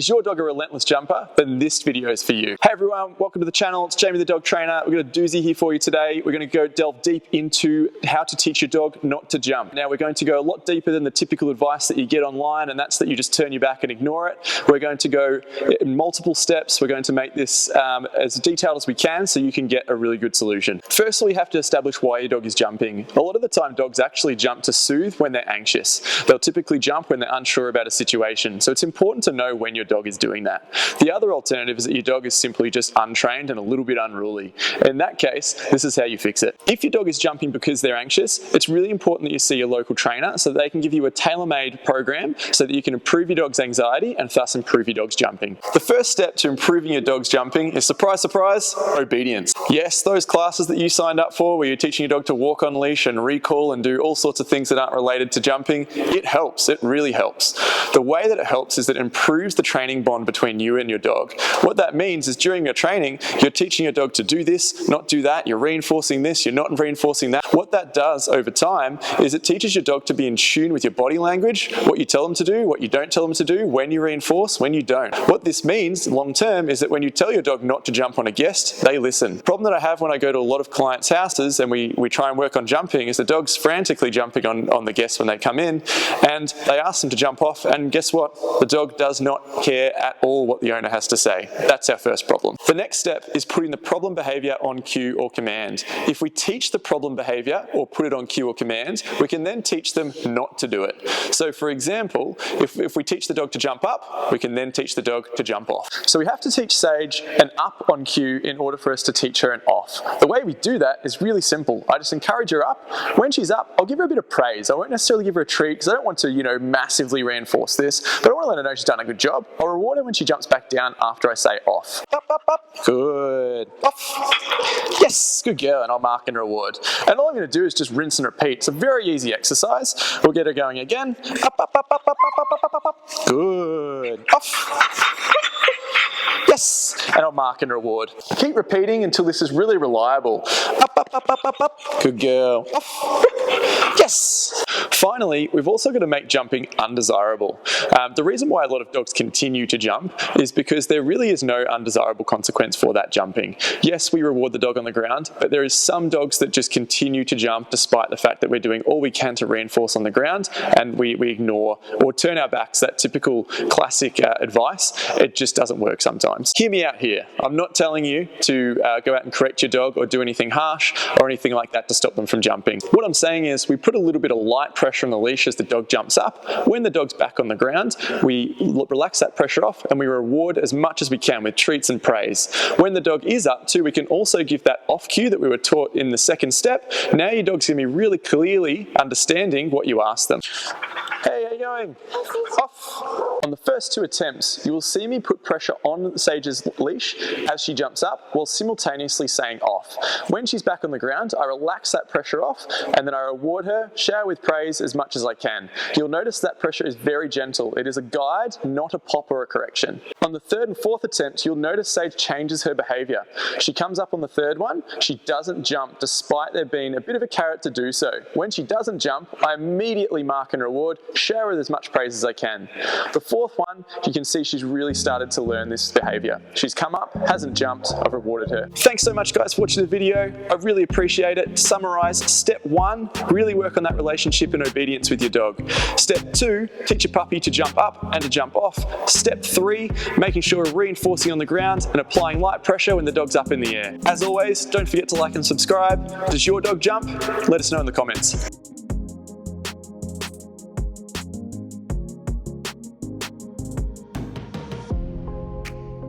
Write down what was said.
Is your dog a relentless jumper? Then this video is for you. Hey everyone, welcome to the channel. It's Jamie the Dog Trainer. We've got a doozy here for you today. We're going to go delve deep into how to teach your dog not to jump. Now we're going to go a lot deeper than the typical advice that you get online, and that's that you just turn your back and ignore it. We're going to go in multiple steps. We're going to make this as detailed as we can so you can get a really good solution. Firstly, we have to establish why your dog is jumping. A lot of the time dogs actually jump to soothe when they're anxious. They'll typically jump when they're unsure about a situation. So it's important to know when your dog is doing that. The other alternative is that your dog is simply just untrained and a little bit unruly. In that case, this is how you fix it. If your dog is jumping because they're anxious, it's really important that you see a local trainer so that they can give you a tailor-made program so that you can improve your dog's anxiety and thus improve your dog's jumping. The first step to improving your dog's jumping is, surprise, surprise, obedience. Yes, those classes that you signed up for where you're teaching your dog to walk on leash and recall and do all sorts of things that aren't related to jumping, it helps. It really helps. The way that it helps is that it improves the training bond between you and your dog. What that means is during your training, you're teaching your dog to do this, not do that, you're reinforcing this, you're not reinforcing that. What that does over time is it teaches your dog to be in tune with your body language, what you tell them to do, what you don't tell them to do, when you reinforce, when you don't. What this means long term is that when you tell your dog not to jump on a guest, they listen. The problem that I have when I go to a lot of clients' houses and we try and work on jumping is the dog's frantically jumping on the guests when they come in, and they ask them to jump off, and guess what? The dog does not care at all what the owner has to say. That's our first problem. The next step is putting the problem behavior on cue or command. If we teach the problem behavior or put it on cue or command, we can then teach them not to do it. So for example, if we teach the dog to jump up, we can then teach the dog to jump off. So we have to teach Sage an up on cue in order for us to teach her an off. The way we do that is really simple. I just encourage her up. When she's up, I'll give her a bit of praise. I won't necessarily give her a treat because I don't want to, massively reinforce this, but I want to let her know she's done a good job. I'll reward her when she jumps back down after I say off. Up, up, up. Good. Off. Yes, good girl, and I'll mark and reward. And all I'm going to do is just rinse and repeat. It's a very easy exercise. We'll get her going again. Up, up, up, up, up, up, up, up, up, up. Good. Off. Yes, and I'll mark and reward. Keep repeating until this is really reliable. Up, up, up, up, up, up. Good girl. Off. Yes. Finally, we've also got to make jumping undesirable. The reason why a lot of dogs continue to jump is because there really is no undesirable consequence for that jumping. Yes, we reward the dog on the ground, but there is some dogs that just continue to jump despite the fact that we're doing all we can to reinforce on the ground, and we ignore or turn our backs that typical classic advice. It just doesn't work sometimes. Hear me out here. I'm not telling you to go out and correct your dog or do anything harsh or anything like that to stop them from jumping. What I'm saying is we put a little bit of light pressure on the leash as the dog jumps up. When the dog's back on the ground, we relax that pressure off and we reward as much as we can with treats and praise. When the dog is up too, we can also give that off cue that we were taught in the second step. Now your dog's going to be really clearly understanding what you asked them. Hey, how you going? Off. On the first two attempts, you will see me put pressure on Sage's leash as she jumps up while simultaneously saying off. When she's back on the ground, I relax that pressure off and then I reward her, shower with praise as much as I can. You'll notice that pressure is very gentle. It is a guide, not a pop or a correction. On the third and fourth attempt, you'll notice Sage changes her behavior. She comes up on the third one, she doesn't jump despite there being a bit of a carrot to do so. When she doesn't jump, I immediately mark and reward, shower with as much praise as I can. The fourth one, you can see she's really started to learn this behavior. She's come up, hasn't jumped, I've rewarded her. Thanks so much guys for watching the video. I really appreciate it. To summarize, step one, really work on that relationship and obedience with your dog. Step two, teach your puppy to jump up and to jump off. Step three, making sure we're reinforcing on the ground and applying light pressure when the dog's up in the air. As always, don't forget to like and subscribe. Does your dog jump? Let us know in the comments.